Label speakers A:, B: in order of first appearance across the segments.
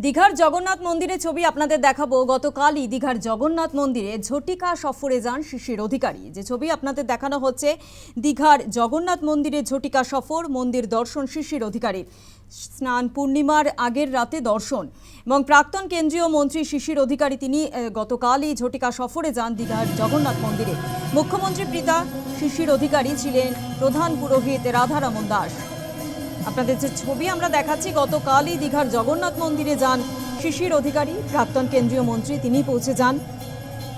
A: দীঘার জগন্নাথ মন্দিরের ছবি আপনাদের দেখাবো। গতকালই দীঘার জগন্নাথ মন্দিরে ঝটিকা সফরে যান শিশির অধিকারী। যে ছবি আপনাদের দেখানো হচ্ছে দীঘার জগন্নাথ মন্দিরে ঝটিকা সফর, মন্দির দর্শন শিশির অধিকারীর। স্নান পূর্ণিমার আগের রাতে দর্শন এবং প্রাক্তন কেন্দ্রীয় মন্ত্রী শিশির অধিকারী তিনি গতকালই ঝটিকা সফরে যান দীঘার জগন্নাথ মন্দিরে। মুখ্যমন্ত্রী পিতা শিশির অধিকারী ছিলেন প্রধান পুরোহিত রাধারমন দাস। আপনাদের যে ছবি আমরা দেখাচ্ছি, গতকালই দীঘার জগন্নাথ মন্দিরে যান শিশির অধিকারী, প্রাক্তন কেন্দ্রীয় মন্ত্রী তিনি পৌঁছে যান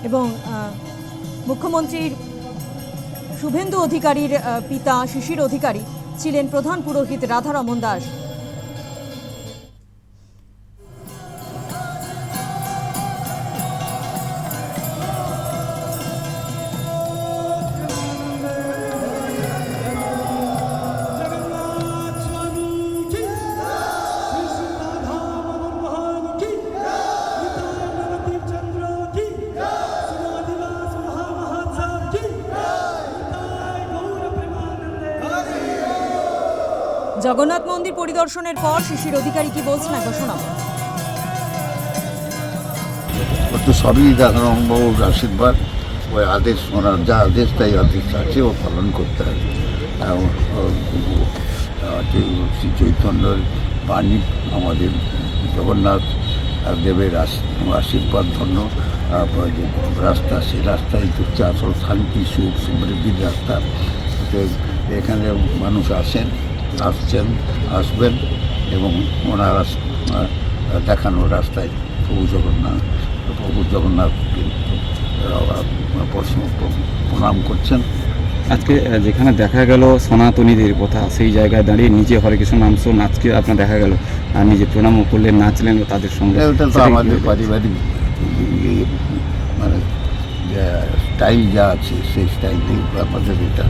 A: এবং মুখ্যমন্ত্রীর শুভেন্দু অধিকারীর পিতা শিশির অধিকারী ছিলেন প্রধান পুরোহিত রাধারমন দাস। জগন্নাথ মন্দির পরিদর্শনের পর শিশির অধিকারী কি বলছেন একবার শোনাবো।
B: তো সবই রাধারমণবাবুর আশীর্বাদ, ওই আদেশ, ওনার যা আদেশ তাই আদেশ আছে ও পালন করতে হবে। শ্রী চৈতন্যের বাণী, আমাদের জগন্নাথ দেবের আশীর্বাদ ধন্য রাস্তা, সেই রাস্তায় হচ্ছে আসল শান্তি, সুখ, সমৃদ্ধির রাস্তা। এখানে মানুষ আসছেন, আসবেন এবং ওনারা দেখানো রাস্তায় প্রভু জগন্নাথকে প্রণাম করছেন।
C: আজকে যেখানে দেখা গেল সনাতনীদের কথা, সেই জায়গায় দাঁড়িয়ে নিজে হরে কৃষ্ণ নাম শোন, আজকে আপনার দেখা গেল আর নিজে প্রণামও করলেন, নাচলেন তাদের সঙ্গে।
B: ওটা তো আমাদের পারিবারিক মানে স্টাইল যা আছে সেই স্টাইলেই আমাদের এটা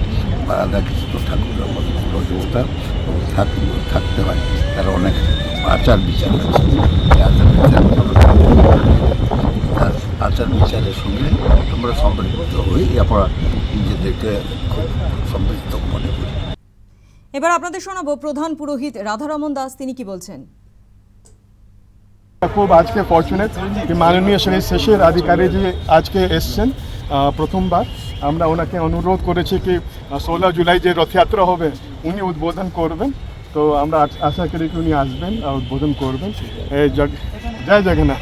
B: রাধাকৃষ্ণ ঠাকুর আমাদের দেবতা থাকতে হয়। তার অনেক আচার বিচার আছে, আচার বিচারের সঙ্গে আমরা সম্পৃক্ত হই, আমরা নিজেদেরকে খুব সমৃদ্ধ মনে করি।
A: এবার আপনাদের শোনাবো প্রধান পুরোহিত রাধারমন দাস তিনি কি বলছেন।
D: খুব আজকে ফর্চুনেট যে মাননীয় শ্রী শিশির অধিকারী জি আজকে এসছেন প্রথমবার। আমরা ওনাকে অনুরোধ করেছি কি 16 জুলাই যে রথযাত্রা হবে উনি উদ্বোধন করবেন, তো আমরা আশা করি কি উনি আসবেন আর উদ্বোধন করবেন। জয় জগন্নাথ।